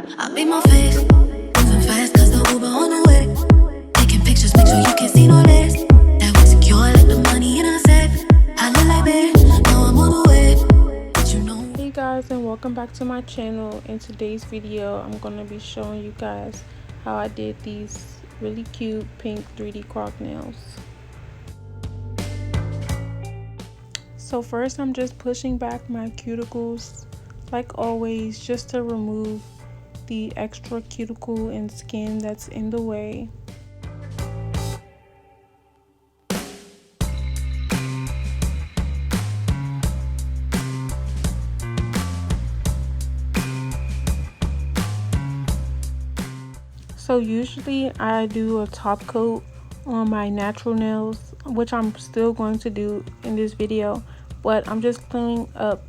I beat my face, moving fast cause the Uber on the way. Taking pictures, make sure you can see no less. That we secure like the money in a safe. I look like babe, now I'm on the way. But you know. Hey guys, and welcome back to my channel. In today's video, I'm going to be showing you guys how I did these really cute pink 3D Croc nails. So first, I'm just pushing back my cuticles like always, just to remove the extra cuticle and skin that's in the way. So usually I do a top coat on my natural nails, which I'm still going to do in this video, but I'm just cleaning up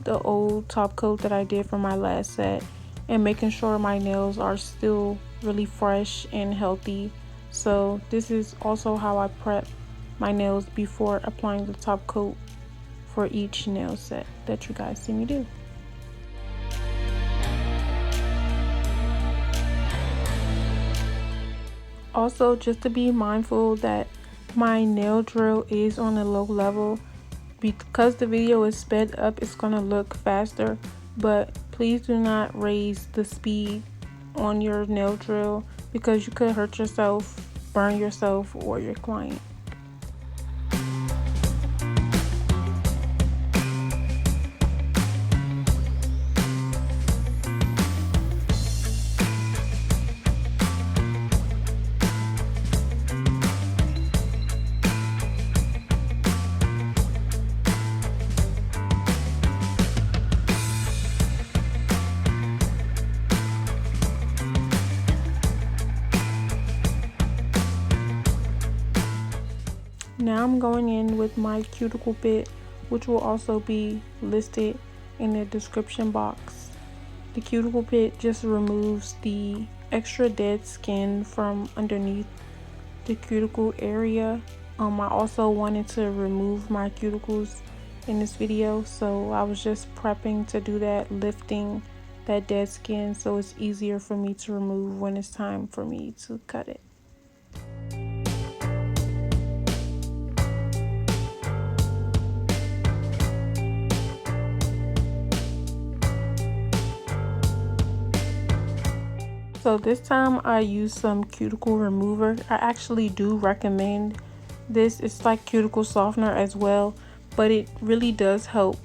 the old top coat that I did for my last set and making sure my nails are still really fresh and healthy. So this is also how I prep my nails before applying the top coat for each nail set that you guys see me do. Also, just to be mindful that my nail drill is on a low level. Because the video is sped up, it's gonna look faster, but please do not raise the speed on your nail drill because you could hurt yourself, burn yourself, or your client. Now I'm going in with my Cuticle Pit, which will also be listed in the description box. The Cuticle Pit just removes the extra dead skin from underneath the cuticle area. I also wanted to remove my cuticles in this video, so I was just prepping to do that, lifting that dead skin so it's easier for me to remove when it's time for me to cut it. So this time I used some Cuticle Remover. I actually do recommend this. It's like cuticle softener as well, but it really does help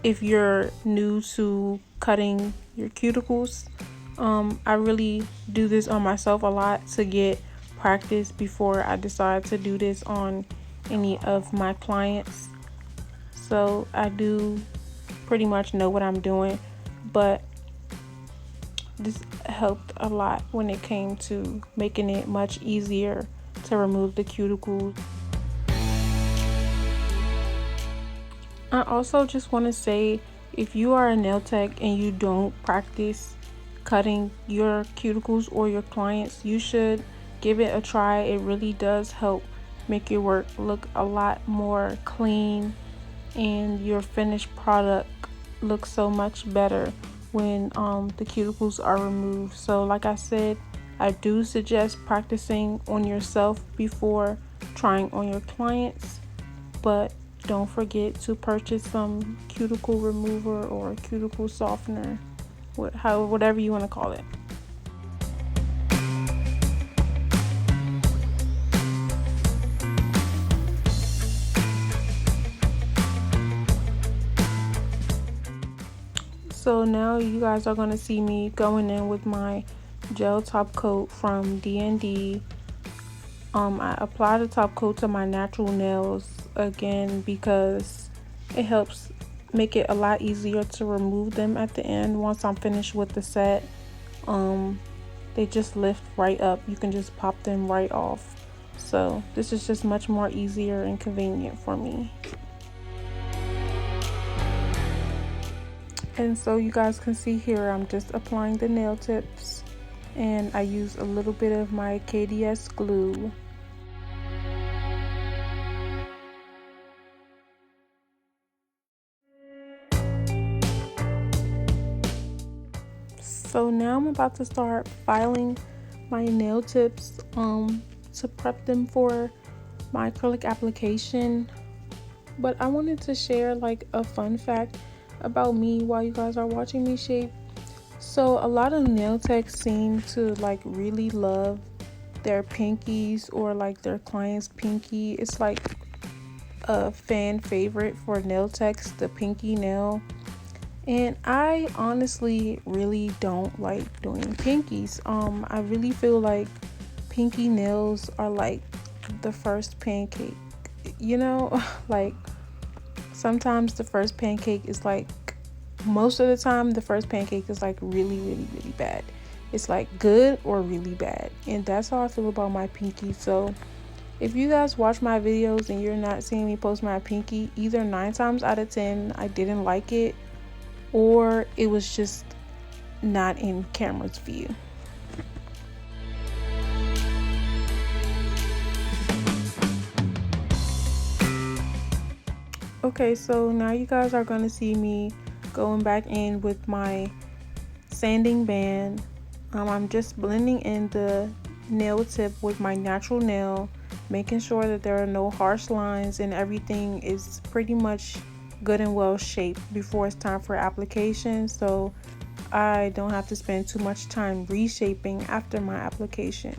if you're new to cutting your cuticles. I really do this on myself a lot to get practice before I decide to do this on any of my clients. So I do pretty much know what I'm doing, but this helped a lot when it came to making it much easier to remove the cuticles. I also just want to say, if you are a nail tech and you don't practice cutting your cuticles or your clients, you should give it a try. It really does help make your work look a lot more clean, and your finished product looks so much better when the cuticles are removed. So like I said, I do suggest practicing on yourself before trying on your clients, but don't forget to purchase some cuticle remover or cuticle softener, whatever you want to call it. So now you guys are going to see me going in with my gel top coat from D&D. I apply the top coat to my natural nails again because it helps make it a lot easier to remove them at the end. Once I'm finished with the set, they just lift right up. You can just pop them right off. So this is just much more easier and convenient for me. And so you guys can see here, I'm just applying the nail tips, and I use a little bit of my KDS glue. So now I'm about to start filing my nail tips to prep them for my acrylic application. But I wanted to share like a fun fact about me while you guys are watching me shape. So a lot of nail techs seem to like really love their pinkies or like their client's pinky. It's like a fan favorite for nail techs, the pinky nail. And I honestly really don't like doing pinkies. I really feel like pinky nails are like the first pancake. You know, like sometimes the first pancake is like, most of the time the first pancake is like really really really bad. It's like good or really bad, and that's how I feel about my pinky. So if you guys watch my videos and you're not seeing me post my pinky, either 9 times out of 10 I didn't like it, or it was just not in camera's view. Okay, so now you guys are going to see me going back in with my sanding band. I'm just blending in the nail tip with my natural nail, making sure that there are no harsh lines and everything is pretty much good and well shaped before it's time for application, so I don't have to spend too much time reshaping after my application.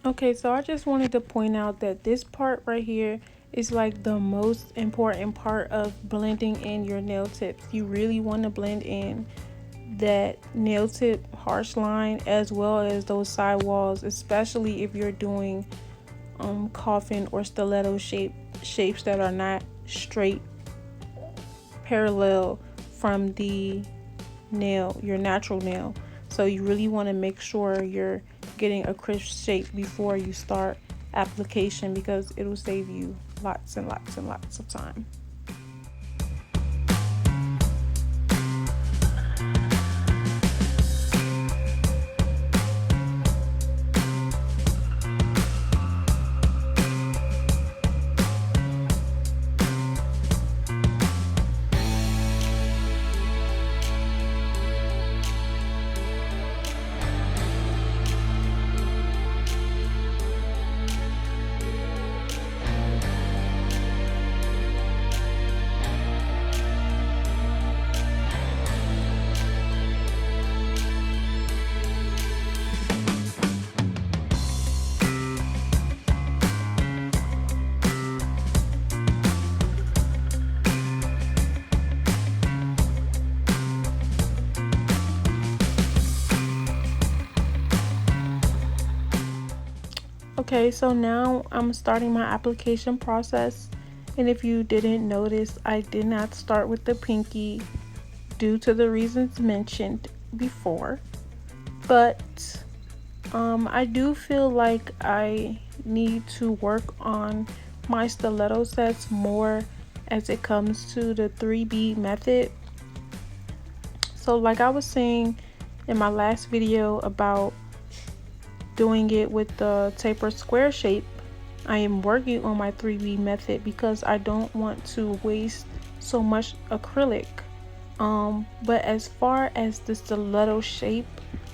Okay, so I just wanted to point out that this part right here is like the most important part of blending in your nail tips. You really want to blend in that nail tip harsh line as well as those side walls, especially if you're doing coffin or stiletto shapes that are not straight parallel from the nail, your natural nail. So you really want to make sure you're getting a crisp shape before you start application, because it will save you lots and lots and lots of time. Okay, so now I'm starting my application process, and if you didn't notice, I did not start with the pinky due to the reasons mentioned before, but I do feel like I need to work on my stiletto sets more as it comes to the 3B method. So like I was saying in my last video about doing it with the tapered square shape, I am working on my 3B method because I don't want to waste so much acrylic. But as far as the stiletto shape,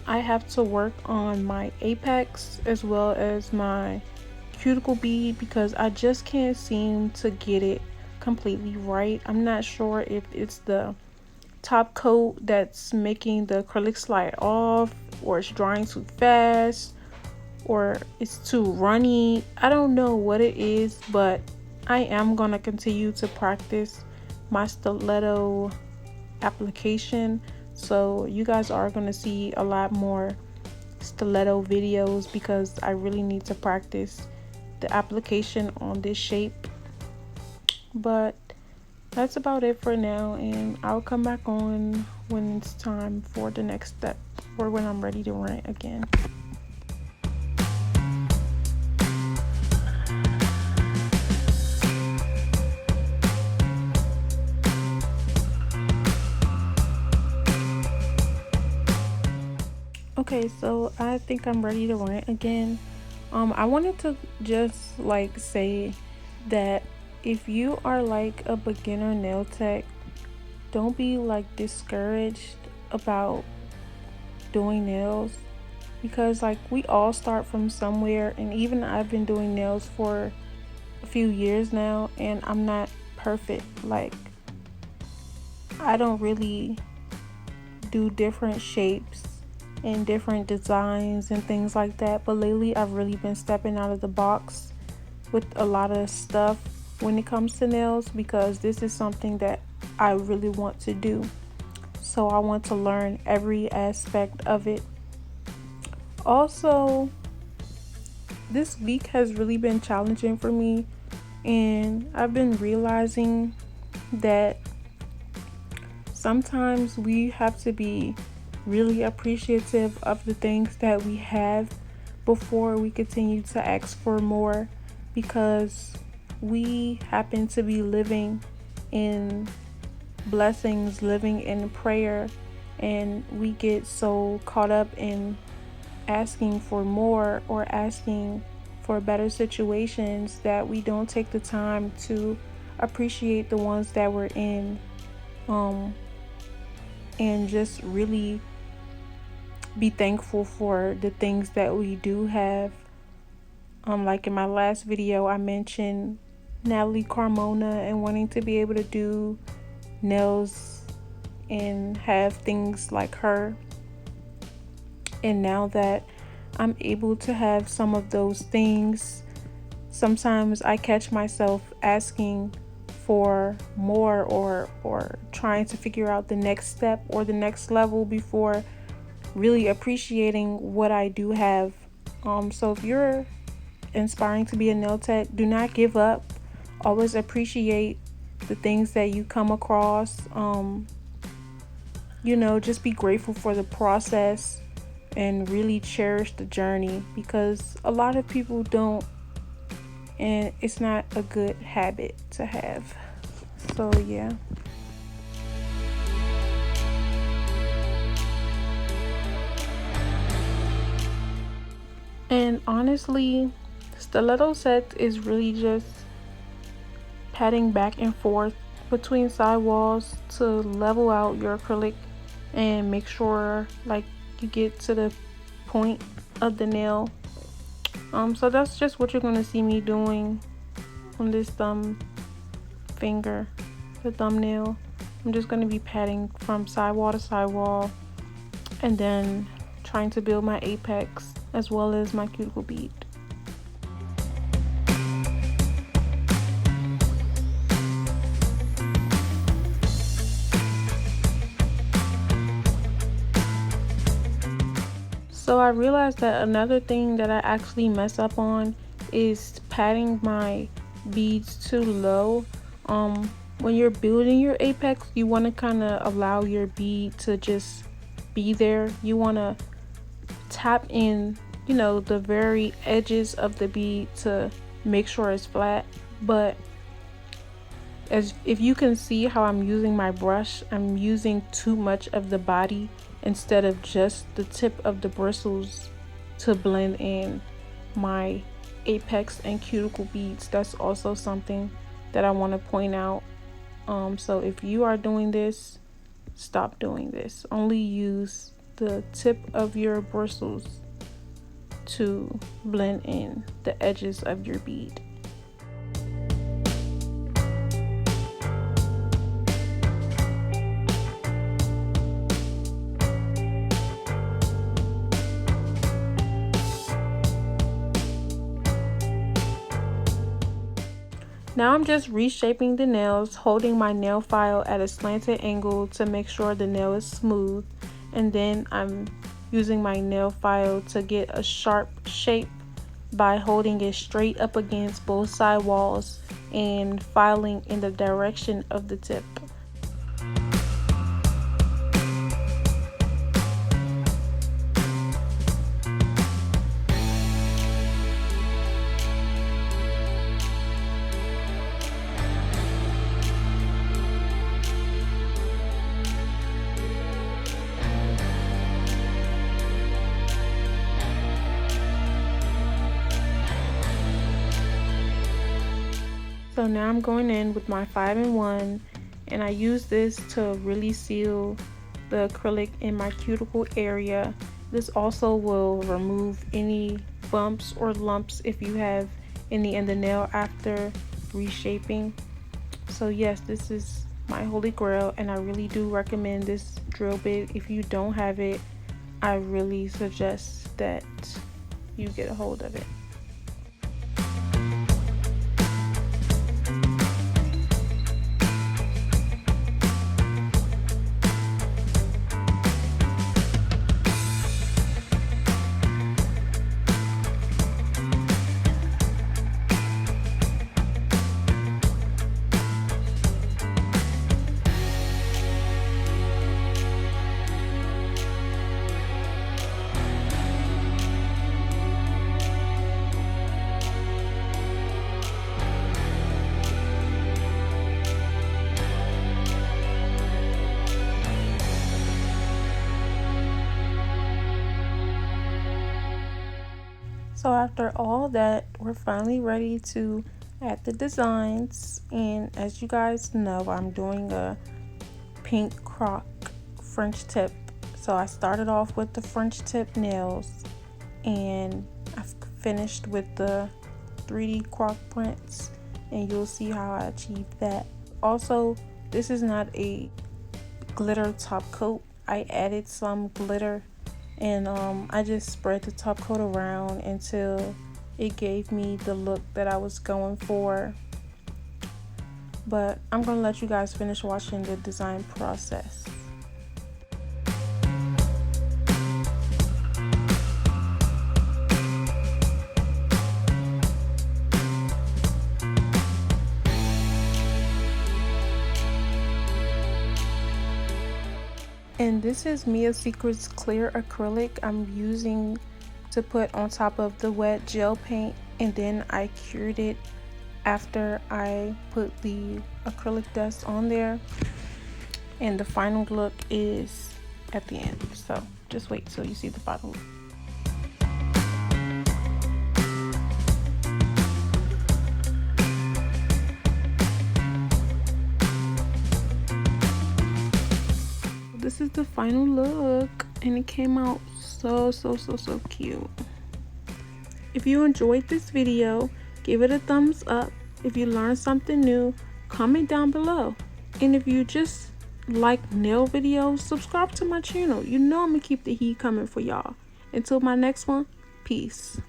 I have to work on my apex as well as my cuticle bead because I just can't seem to get it completely right. I'm not sure if it's the top coat that's making the acrylic slide off, or it's drying too fast, or it's too runny. I don't know what it is, but I am gonna continue to practice my stiletto application, so you guys are gonna see a lot more stiletto videos because I really need to practice the application on this shape. But that's about it for now, and I'll come back on when it's time for the next step or when I'm ready to rant again. Okay, so I think I'm ready to rant again. I wanted to just like say that if you are like a beginner nail tech, don't be like discouraged about doing nails, because like we all start from somewhere, and even I've been doing nails for a few years now and I'm not perfect. Like, I don't really do different shapes and different designs and things like that, but lately I've really been stepping out of the box with a lot of stuff when it comes to nails, because this is something that I really want to do. So I want to learn every aspect of it. Also, this week has really been challenging for me, and I've been realizing that sometimes we have to be really appreciative of the things that we have before we continue to ask for more, because we happen to be living in blessings, living in prayer, and we get so caught up in asking for more or asking for better situations that we don't take the time to appreciate the ones that we're in, and just really be thankful for the things that we do have. Like in my last video, I mentioned Natalie Carmona and wanting to be able to do nails and have things like her. And now that I'm able to have some of those things, sometimes I catch myself asking for more or trying to figure out the next step or the next level before really appreciating what I do have. So if you're inspiring to be a nail tech, do not give up. Always appreciate the things that you come across. Just be grateful for the process and really cherish the journey, because a lot of people don't, and it's not a good habit to have. So yeah. And honestly, stiletto set is really just patting back and forth between sidewalls to level out your acrylic and make sure like you get to the point of the nail. So that's just what you're gonna see me doing on this thumb finger, the thumbnail. I'm just gonna be patting from sidewall to sidewall and then trying to build my apex as well as my cuticle bead. So I realized that another thing that I actually mess up on is patting my beads too low. When you're building your apex, you want to kind of allow your bead to just be there. You want to tap in, the very edges of the bead to make sure it's flat. But if you can see how I'm using my brush, I'm using too much of the body instead of just the tip of the bristles to blend in my apex and cuticle beads. That's also something that I want to point out. So if you are doing this, stop doing this. Only use the tip of your bristles to blend in the edges of your bead. Now I'm just reshaping the nails, holding my nail file at a slanted angle to make sure the nail is smooth, and then I'm using my nail file to get a sharp shape by holding it straight up against both side walls and filing in the direction of the tip. So now I'm going in with my 5-in-1, and I use this to really seal the acrylic in my cuticle area. This also will remove any bumps or lumps if you have any in the nail after reshaping. So yes, this is my holy grail, and I really do recommend this drill bit. If you don't have it, I really suggest that you get a hold of it. So after all that, we're finally ready to add the designs, and as you guys know, I'm doing a pink Croc French tip. So I started off with the French tip nails, and I've finished with the 3D Croc prints, and you'll see how I achieved that. Also, this is not a glitter top coat. I added some glitter, and I just spread the top coat around until it gave me the look that I was going for. But I'm gonna let you guys finish watching the design process. And this is Mia Secret's clear acrylic I'm using to put on top of the wet gel paint, and then I cured it after I put the acrylic dust on there. And the final look is at the end, so just wait till you see the final look. This is the final look, and it came out so cute. If you enjoyed this video, give it a thumbs up. If you learned something new, comment down below. And if you just like nail videos, subscribe to my channel. You know I'm gonna keep the heat coming for y'all. Until my next one, peace.